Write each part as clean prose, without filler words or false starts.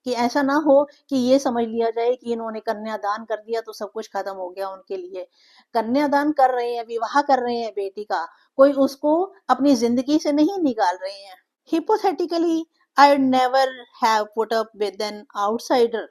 कि ऐसा ना हो कि ये समझ लिया जाए कि इन्होंने कन्यादान कर दिया तो सब कुछ खत्म हो गया उनके लिए। कन्यादान कर रहे हैं, विवाह कर रहे हैं बेटी का, कोई उसको अपनी जिंदगी से नहीं निकाल रहे हैं। Hypothetically, I'd never have put up with an outsider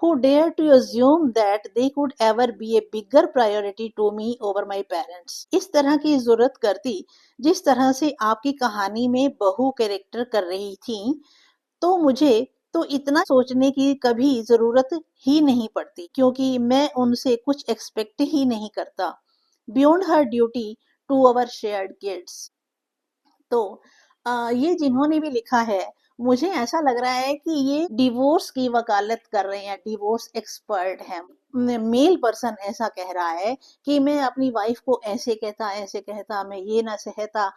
who dared to assume that they could ever be a bigger priority to me over my parents. इस तरह की जरूरत करती जिस तरह से आपकी कहानी में बहू कैरेक्टर कर रही थी, तो मुझे तो इतना सोचने की कभी जरूरत ही नहीं पड़ती, क्योंकि मैं उनसे कुछ एक्सपेक्ट ही नहीं करता beyond her duty to our shared kids. तो ये जिन्होंने भी लिखा है, मुझे ऐसा लग रहा है कि ये डिवोर्स की वकालत कर रहे हैं, डिवोर्स एक्सपर्ट हैं। मेल पर्सन ऐसा कह रहा है कि मैं अपनी वाइफ को ऐसे कहता, मैं ये ना सहता।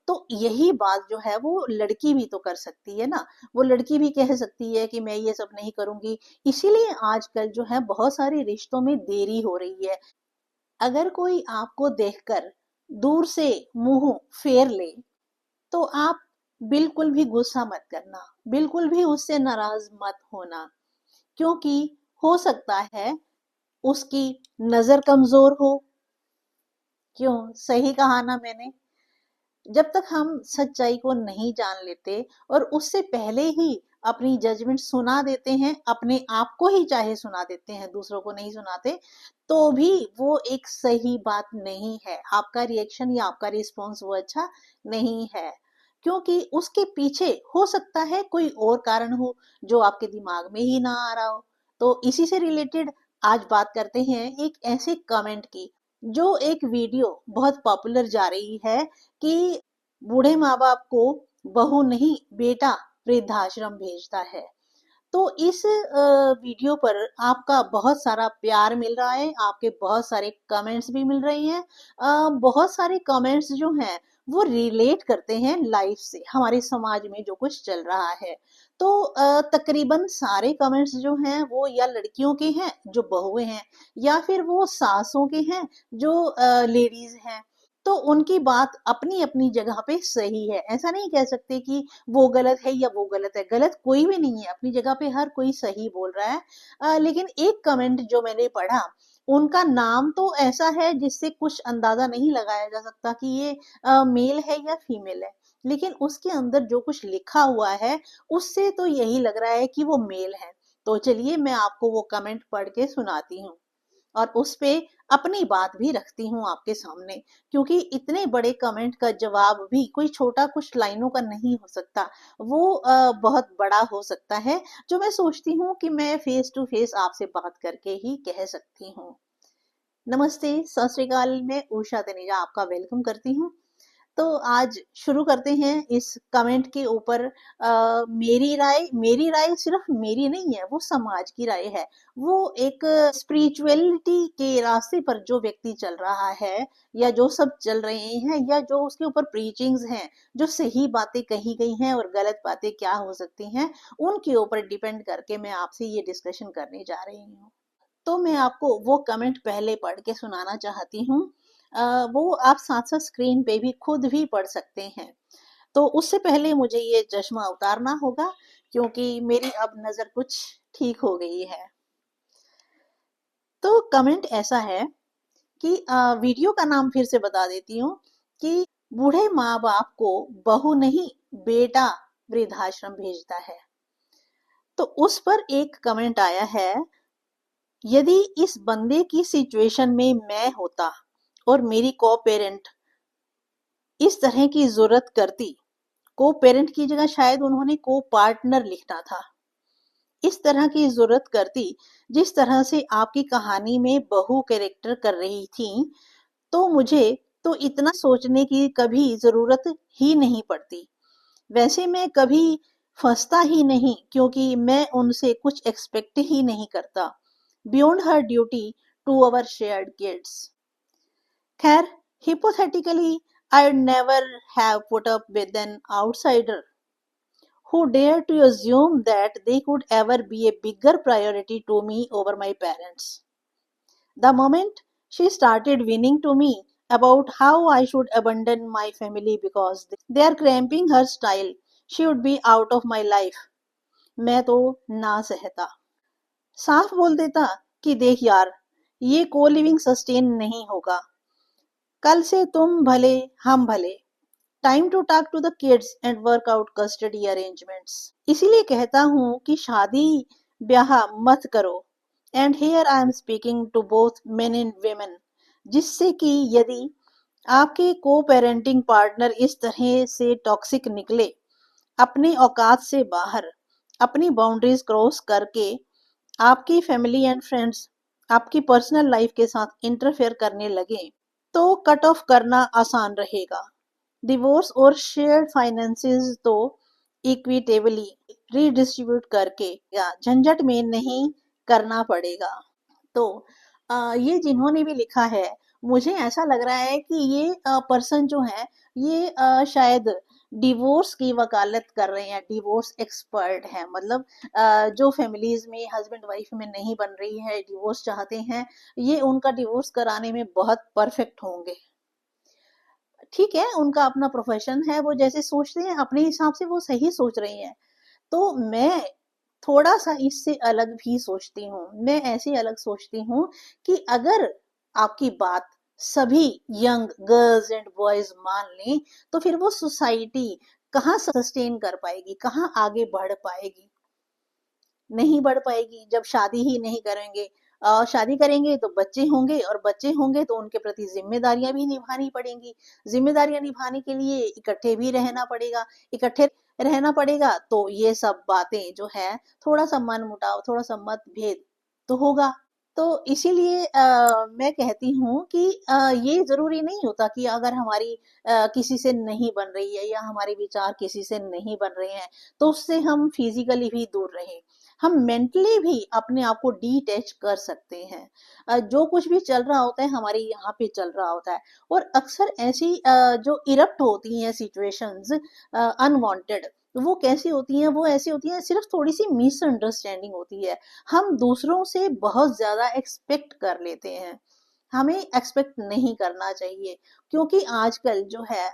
तो यही बात जो है वो लड़की भी तो कर सकती है ना, वो लड़की भी कह सकती है कि मैं ये सब नहीं करूंगी। इसीलिए आजकल जो है बहुत सारे रिश्तों में देरी हो रही है। अगर कोई आपको देखकर दूर से मुंह फेर ले, तो आप बिल्कुल भी गुस्सा मत करना, बिल्कुल भी उससे नाराज मत होना, क्योंकि हो सकता है उसकी नजर कमजोर हो। क्यों, सही कहा ना मैंने? जब तक हम सच्चाई को नहीं जान लेते और उससे पहले ही अपनी जजमेंट सुना देते हैं, अपने आप को ही चाहे सुना देते हैं, दूसरों को नहीं सुनाते, तो भी वो एक सही बात नहीं है। आपका रिएक्शन या आपका रिस्पॉन्स वो अच्छा नहीं है, क्योंकि उसके पीछे हो सकता है कोई और कारण हो जो आपके दिमाग में ही ना आ रहा हो। तो इसी से रिलेटेड आज बात करते हैं एक ऐसे कमेंट की, जो एक वीडियो बहुत पॉपुलर जा रही है कि बूढ़े माँ बाप को बहू नहीं बेटा वृद्धाश्रम भेजता है। तो इस वीडियो पर आपका बहुत सारा प्यार मिल रहा है, आपके बहुत सारे कमेंट्स भी मिल रहे हैं। बहुत सारे कमेंट्स जो हैं वो रिलेट करते हैं लाइफ से, हमारे समाज में जो कुछ चल रहा है। तो तकरीबन सारे कमेंट्स जो हैं वो या लड़कियों के हैं जो बहुएं हैं, या फिर वो सासों के हैं जो लेडीज हैं। तो उनकी बात अपनी अपनी जगह पे सही है, ऐसा नहीं कह सकते कि वो गलत है या वो गलत है। गलत कोई भी नहीं है, अपनी जगह पे हर कोई सही बोल रहा है। लेकिन एक कमेंट जो मैंने पढ़ा, उनका नाम तो ऐसा है जिससे कुछ अंदाजा नहीं लगाया जा सकता कि ये मेल है या फीमेल है, लेकिन उसके अंदर जो कुछ लिखा हुआ है उससे तो यही लग रहा है कि वो मेल है। तो चलिए मैं आपको वो कमेंट पढ़ के सुनाती हूँ और उस पे अपनी बात भी रखती हूँ आपके सामने, क्योंकि इतने बड़े कमेंट का जवाब भी कोई छोटा कुछ लाइनों का नहीं हो सकता, वो बहुत बड़ा हो सकता है, जो मैं सोचती हूँ कि मैं फेस टू फेस आपसे बात करके ही कह सकती हूँ। नमस्ते, सत श्री अकाल, मैं उषा तनेजा आपका वेलकम करती हूँ। तो आज शुरू करते हैं इस कमेंट के ऊपर। मेरी राय सिर्फ मेरी नहीं है, वो समाज की राय है। वो एक स्पिरिचुअलिटी के रास्ते पर जो व्यक्ति चल रहा है, या जो सब चल रहे हैं, या जो उसके ऊपर प्रीचिंग्स हैं, जो सही बातें कही गई हैं और गलत बातें क्या हो सकती हैं, उनके ऊपर डिपेंड करके मैं आपसे ये डिस्कशन करने जा रही हूँ। तो मैं आपको वो कमेंट पहले पढ़ के सुनाना चाहती हूँ। वो आप साथ साथ स्क्रीन पे भी खुद भी पढ़ सकते हैं। तो उससे पहले मुझे ये चश्मा उतारना होगा, क्योंकि मेरी अब नजर कुछ ठीक हो गई है। तो कमेंट ऐसा है कि वीडियो का नाम फिर से बता देती हूँ कि बूढ़े माँ बाप को बहू नहीं बेटा वृद्धाश्रम भेजता है। तो उस पर एक कमेंट आया है, यदि इस बंदे की सिचुएशन में मैं होता और मेरी को पेरेंट इस तरह की जरूरत करती, को पेरेंट की जगह शायद उन्होंने को पार्टनर लिखना था, इस तरह की जरूरत करती जिस तरह से आपकी कहानी में बहू कैरेक्टर कर रही थी, तो मुझे तो इतना सोचने की कभी जरूरत ही नहीं पड़ती। वैसे मैं कभी फंसता ही नहीं, क्योंकि मैं उनसे कुछ एक्सपेक्ट ही नहीं करता beyond her duty to our shared kids. खैर, hypothetically, I'd never have put up with an outsider who dared to assume that they could ever be a bigger priority to me over my parents. The moment she started whining to me about how I should abandon my family because they are cramping her style, she would be out of my life. मैं तो ना सहता। साफ बोल देता कि देख यार, ये को लिविंग सस्टेन नहीं होगा, कल से तुम भले हम भले, time to talk to the kids and work out custody arrangements. इसीलिए कहता हूँ कि शादी ब्याह मत करो। And here I am speaking to both men and women, जिससे कि यदि आपके को पेरेंटिंग पार्टनर इस तरह से टॉक्सिक निकले, अपने औकात से बाहर, अपनी बाउंड्रीज क्रॉस करके आपकी फैमिली एंड फ्रेंड्स, आपकी पर्सनल लाइफ के साथ इंटरफेयर करने लगे, तो कट ऑफ करना आसान रहेगा। डिवोर्स और शेयर्ड फाइनेंसेस तो इक्विटेबली रीडिस्ट्रीब्यूट करके या झंझट में नहीं करना पड़ेगा। तो ये जिन्होंने भी लिखा है, मुझे ऐसा लग रहा है कि ये पर्सन जो है, ये शायद डिवोर्स की वकालत कर रहे हैं, डिवोर्स एक्सपर्ट है। मतलब जो फैमिलीज में हस्बैंड वाइफ में नहीं बन रही है, डिवोर्स चाहते हैं, ये उनका डिवोर्स कराने में बहुत परफेक्ट होंगे। ठीक है, उनका अपना प्रोफेशन है, वो जैसे सोचते हैं अपने हिसाब से वो सही सोच रही हैं। तो मैं थोड़ा सा इससे अलग भी सोचती हूँ। मैं ऐसे अलग सोचती हूँ कि अगर आपकी बात सभी यंग गर्ल्स एंड बॉयज मान लें, तो फिर वो सोसाइटी कहाँ सस्टेन कर पाएगी, कहाँ आगे बढ़ पाएगी? नहीं बढ़ पाएगी जब शादी ही नहीं करेंगे। शादी करेंगे तो बच्चे होंगे, और बच्चे होंगे तो उनके प्रति जिम्मेदारियां भी निभानी पड़ेंगी। जिम्मेदारियां निभाने के लिए इकट्ठे भी रहना पड़ेगा। इकट्ठे रहना पड़ेगा तो ये सब बातें जो है, थोड़ा सा मन मुटाव, थोड़ा सा मतभेद तो होगा। तो इसीलिए मैं कहती हूँ कि ये ज़रूरी नहीं होता कि अगर हमारी किसी से नहीं बन रही है या हमारे विचार किसी से नहीं बन रहे हैं, तो उससे हम फिज़िकली भी दूर रहें। हम मेंटली भी अपने आप को डिटैच कर सकते हैं। जो कुछ भी चल रहा होता है हमारे यहाँ पे चल रहा होता है, और अक्सर ऐसी जो इरप्ट होती हैं सिचुएशंस अनवांटेड, वो कैसी होती हैं? वो ऐसी होती हैं, सिर्फ थोड़ी-सी मिसअंडरस्टैंडिंग होती है। हम दूसरों से बहुत ज़्यादा एक्सपेक्ट कर लेते हैं। हमें एक्सपेक्ट नहीं करना चाहिए, क्योंकि आजकल जो है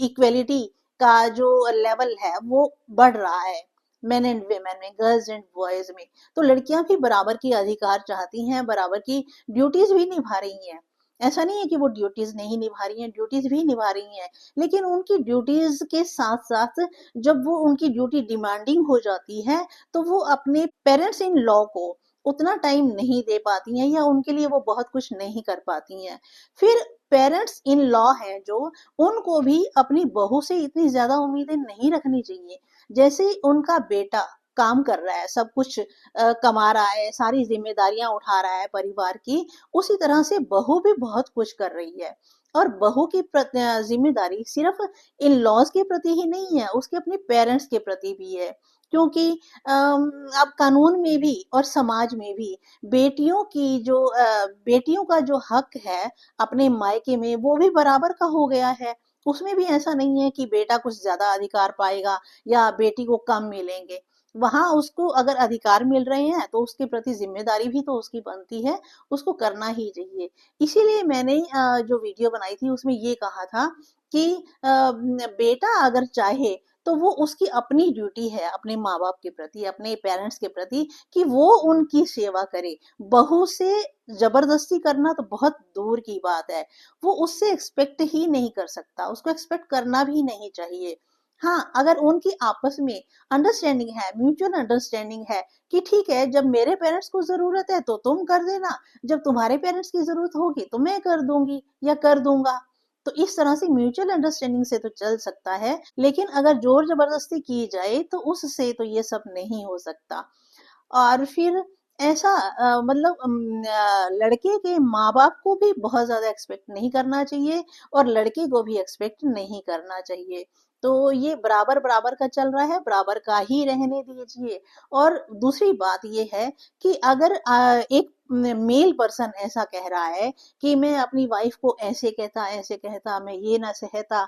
इक्वलिटी का जो लेवल है वो बढ़ रहा है, मेन एंड वेमेन में, गर्ल्स एंड बॉयज में। तो लड़कियां भी बराबर की अधिकार चाहती हैं, बराबर की ड्यूटीज भी निभा रही हैं। ऐसा नहीं है कि वो ड्यूटीज नहीं निभा रही हैं, ड्यूटीज भी निभा रही हैं, लेकिन उनकी ड्यूटीज के साथ साथ जब वो उनकी ड्यूटी डिमांडिंग हो जाती है, तो वो अपने पेरेंट्स इन लॉ को उतना टाइम नहीं दे पाती हैं, या उनके लिए वो बहुत कुछ नहीं कर पाती हैं। फिर पेरेंट्स इन लॉ हैं जो, उनको भी अपनी बहू से इतनी ज्यादा उम्मीदें नहीं रखनी चाहिए। जैसे उनका बेटा काम कर रहा है, सब कुछ कमा रहा है, सारी जिम्मेदारियां उठा रहा है परिवार की, उसी तरह से बहू भी बहुत कुछ कर रही है। और बहू की जिम्मेदारी सिर्फ इन लॉज के प्रति ही नहीं है, उसके अपने पेरेंट्स के प्रति भी है। क्योंकि अब कानून में भी और समाज में भी बेटियों की जो बेटियों का जो हक है अपने मायके में, वो भी बराबर का हो गया है। उसमें भी ऐसा नहीं है कि बेटा कुछ ज्यादा अधिकार पाएगा या बेटी को कम मिलेंगे। वहां उसको अगर अधिकार मिल रहे हैं तो उसके प्रति जिम्मेदारी भी तो उसकी बनती है, उसको करना ही चाहिए। इसीलिए मैंने जो वीडियो बनाई थी उसमें ये कहा था कि बेटा अगर चाहे तो वो उसकी अपनी ड्यूटी है अपने माँ बाप के प्रति, अपने पेरेंट्स के प्रति, कि वो उनकी सेवा करे। बहू से जबरदस्ती करना तो बहुत दूर की बात है, वो उससे एक्सपेक्ट ही नहीं कर सकता, उसको एक्सपेक्ट करना भी नहीं चाहिए। हाँ, अगर उनकी आपस में अंडरस्टैंडिंग है, म्यूचुअल अंडरस्टैंडिंग है कि ठीक है, जब मेरे पेरेंट्स को जरूरत है तो तुम कर देना, जब तुम्हारे पेरेंट्स की जरूरत होगी तो मैं कर दूंगी या कर दूंगा, तो इस तरह से म्यूचुअल अंडरस्टैंडिंग से तो चल सकता है। लेकिन अगर जोर जबरदस्ती की जाए तो उससे तो ये सब नहीं हो सकता। और फिर ऐसा मतलब लड़के के माँ बाप को भी बहुत ज्यादा एक्सपेक्ट नहीं करना चाहिए, और लड़के को भी एक्सपेक्ट नहीं करना चाहिए। तो ये बराबर बराबर का चल रहा है, बराबर का ही रहने दीजिए। और दूसरी बात ये है कि अगर एक मेल पर्सन ऐसा कह रहा है कि मैं अपनी वाइफ को ऐसे कहता, मैं ये ना सहता,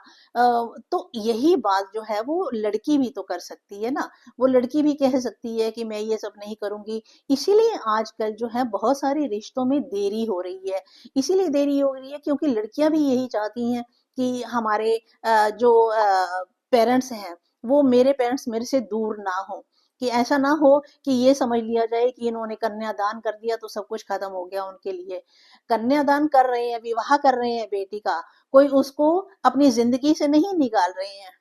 तो यही बात जो है वो लड़की भी तो कर सकती है ना। वो लड़की भी कह सकती है कि मैं ये सब नहीं करूंगी। इसीलिए आजकल जो है बहुत सारे रिश्तों में देरी हो रही है। इसीलिए देरी हो रही है क्योंकि लड़कियां भी यही चाहती हैं कि हमारे जो पेरेंट्स हैं वो मेरे पेरेंट्स मेरे से दूर ना हो, कि ऐसा ना हो कि ये समझ लिया जाए कि इन्होंने कन्यादान कर दिया तो सब कुछ खत्म हो गया उनके लिए। कन्यादान कर रहे हैं, विवाह कर रहे हैं बेटी का, कोई उसको अपनी जिंदगी से नहीं निकाल रहे हैं,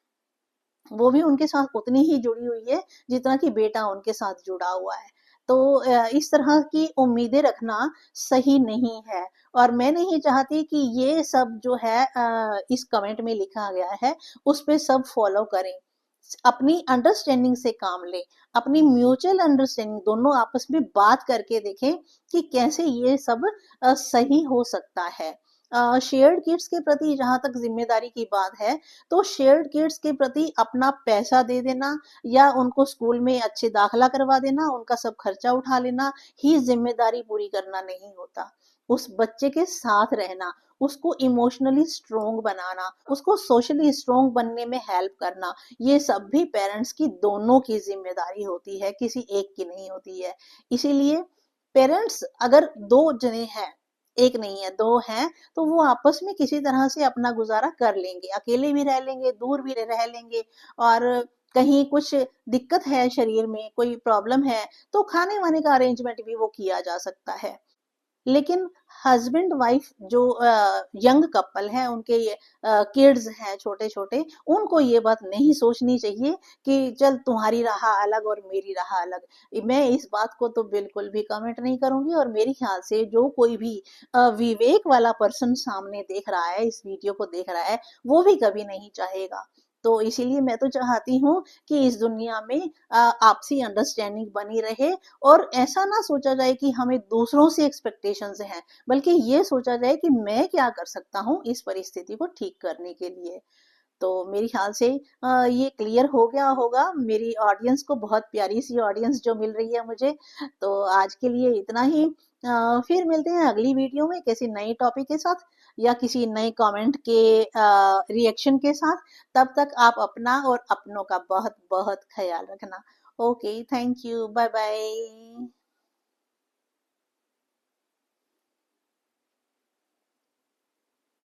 वो भी उनके साथ उतनी ही जुड़ी हुई है जितना कि बेटा उनके साथ जुड़ा हुआ है। तो इस तरह की उम्मीदें रखना सही नहीं है, और मैं नहीं चाहती कि ये सब जो है इस कमेंट में लिखा गया है उस पे सब फॉलो करें। अपनी अंडरस्टैंडिंग से काम लें, अपनी म्यूचुअल अंडरस्टैंडिंग, दोनों आपस में बात करके देखें कि कैसे ये सब सही हो सकता है। शेयर्ड किड्स के प्रति जहां तक जिम्मेदारी की बात है, तो शेयर्ड किड्स के प्रति अपना पैसा दे देना या उनको स्कूल में अच्छे दाखिला करवा देना, उनका सब खर्चा उठा लेना ही जिम्मेदारी पूरी करना नहीं होता। उस बच्चे के साथ रहना, उसको इमोशनली स्ट्रोंग बनाना, उसको सोशली स्ट्रोंग बनने में हेल्प करना, ये सब भी पेरेंट्स की, दोनों की जिम्मेदारी होती है, किसी एक की नहीं होती है। इसीलिए पेरेंट्स अगर दो जने हैं, एक नहीं है दो हैं, तो वो आपस में किसी तरह से अपना गुजारा कर लेंगे, अकेले भी रह लेंगे, दूर भी रह लेंगे। और कहीं कुछ दिक्कत है शरीर में, कोई प्रॉब्लम है, तो खाने वाने का अरेंजमेंट भी वो किया जा सकता है। लेकिन हस्बैंड वाइफ जो यंग कपल है, उनके किड्स हैं छोटे छोटे, उनको ये बात नहीं सोचनी चाहिए कि चल तुम्हारी राह अलग और मेरी राह अलग। मैं इस बात को तो बिल्कुल भी कमेंट नहीं करूंगी, और मेरे ख्याल से जो कोई भी विवेक वाला पर्सन सामने देख रहा है, इस वीडियो को देख रहा है, वो भी कभी नहीं चाहेगा। तो इसीलिए मैं तो चाहती हूँ कि इस दुनिया में आपसी अंडरस्टैंडिंग बनी रहे, और ऐसा ना सोचा जाए कि हमें दूसरों से एक्सपेक्टेशंस हैं, बल्कि ये सोचा जाए कि मैं क्या कर सकता हूँ इस परिस्थिति को ठीक करने के लिए। तो मेरे ख्याल से ये क्लियर हो गया होगा मेरी ऑडियंस को, बहुत प्यारी सी ऑडियंस जो मिल रही है मुझे। तो आज के लिए इतना ही। फिर मिलते हैं अगली वीडियो में किसी नए टॉपिक के साथ, या किसी नए कमेंट के रिएक्शन के साथ। तब तक आप अपना और अपनों का बहुत बहुत ख्याल रखना। Okay, thank you, bye bye.